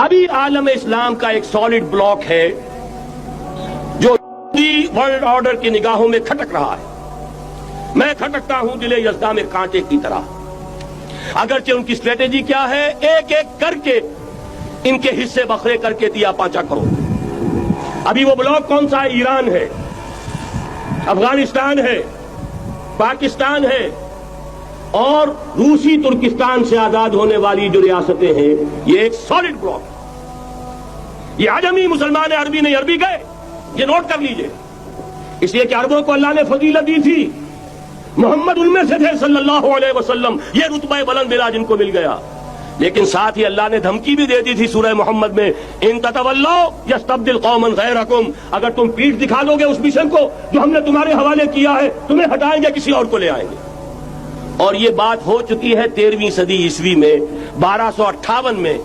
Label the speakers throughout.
Speaker 1: ابھی عالم اسلام کا ایک سالڈ بلاک ہے جو ورلڈ آرڈر کی نگاہوں میں کھٹک رہا ہے. میں کھٹکتا ہوں دل یزداں میں کانٹے کی طرح. اگرچہ ان کی اسٹریٹجی کیا ہے, ایک ایک کر کے ان کے حصے بکھرے کر کے دیا پانچا کرو. ابھی وہ بلاک کون سا ہے؟ ایران ہے, افغانستان ہے, پاکستان ہے اور روسی ترکستان سے آزاد ہونے والی جو ریاستیں ہیں, یہ ایک سالڈ بلاک. یہ عجمی مسلمان عربی نہیں, عربی گئے, یہ نوٹ کر لیجئے. اس لیے کہ عربوں کو اللہ نے فضیلت دی تھی, محمد ان میں سے تھے صلی اللہ علیہ وسلم, یہ رتبہ بلند ملا جن کو مل گیا. لیکن ساتھ ہی اللہ نے دھمکی بھی دے دی تھی سورہ محمد میں, ان تتولوا یستبدل قوما غیرکم, اگر تم پیٹھ دکھا دو گے اس مشن کو جو ہم نے تمہارے حوالے کیا ہے, تمہیں ہٹائیں گے, کسی اور کو لے آئیں گے. اور یہ بات ہو چکی ہے 13ویں صدی عیسوی میں, 1258 میں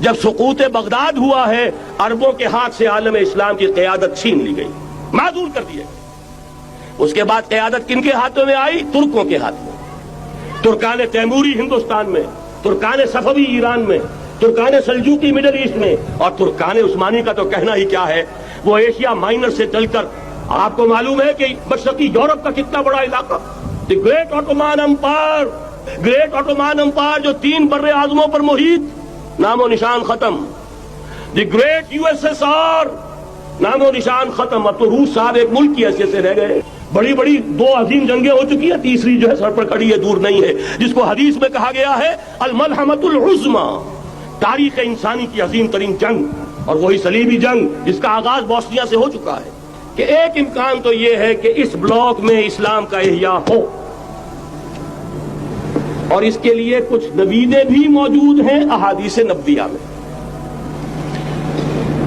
Speaker 1: جب سقوط بغداد ہوا ہے, عربوں کے ہاتھ سے عالم اسلام کی قیادت چھین لی گئی, معذور کر دیا. اس کے بعد قیادت کن کے ہاتھوں میں آئی؟ ترکوں کے ہاتھ میں. ترکان تیموری ہندوستان میں, ترکان صفوی ایران میں, ترکان سلجوقی مڈل ایسٹ میں, اور ترکان عثمانی کا تو کہنا ہی کیا ہے. وہ ایشیا مائنر سے چل کر, آپ کو معلوم ہے کہ مشرقی یورپ کا کتنا بڑا علاقہ, the great Ottoman Empire, great Ottoman Empire جو 3 بر اعظموں پر محیط, نام و نشان ختم. The great U S S R, نام و نشان ختم. اب تو روس صاحب ایک ملک کی حیثیت سے رہ گئے. بڑی بڑی 2 عظیم جنگیں ہو چکی ہیں, تیسری جو ہے سر پر کھڑی ہے, دور نہیں ہے, جس کو حدیث میں کہا گیا ہے الملحمۃ العظمیٰ, تاریخ انسانی کی عظیم ترین جنگ, اور وہی صلیبی جنگ جس کا آغاز بوسنیا سے ہو چکا ہے. کہ ایک امکان تو یہ ہے کہ اس بلاک میں اسلام کا احیاء ہو, اور اس کے لیے کچھ نویدیں بھی موجود ہیں احادیث نبویہ میں.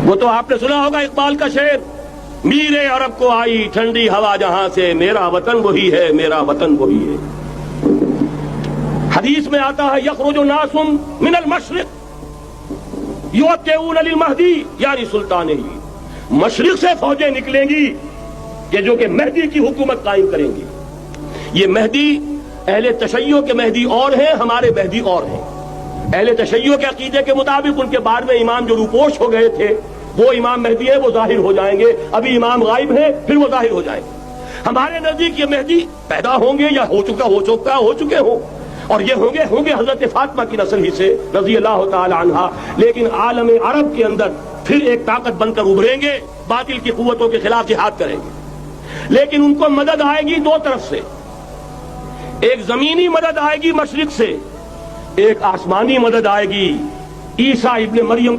Speaker 1: وہ تو آپ نے سنا ہوگا اقبال کا شعر, میرے عرب کو آئی ٹھنڈی ہوا جہاں سے, میرا وطن وہی ہے, میرا وطن وہی ہے. حدیث میں آتا ہے یخرج ناس من المشرق یؤتون للمہدی یعنی سلطان ہی, مشرق سے فوجیں نکلیں گی کہ جو کہ مہدی کی حکومت قائم کریں گی. یہ مہدی اہل تشیع کے مہدی اور ہیں, ہمارے مہدی اور ہیں. اہل تشیع کے عقیدے کے مطابق ان کے بعد میں امام جو روپوش ہو گئے تھے وہ امام مہدی ہے, وہ ظاہر ہو جائیں گے. ابھی امام غائب ہیں, پھر وہ ظاہر ہو جائیں گے. ہمارے نزدیک یہ مہدی پیدا ہوں گے یا ہو چکے ہوں, اور یہ ہوں گے حضرت فاطمہ کی نسل ہی سے رضی اللہ تعالی عنہا. لیکن عالم عرب کے اندر پھر ایک طاقت بن کر ابھریں گے, باطل کی قوتوں کے خلاف جہاد کریں گے. لیکن ان کو مدد آئے گی 2 طرف سے, ایک زمینی مدد آئے گی مشرق سے, ایک آسمانی مدد آئے گی. عیسیٰ ابن مریم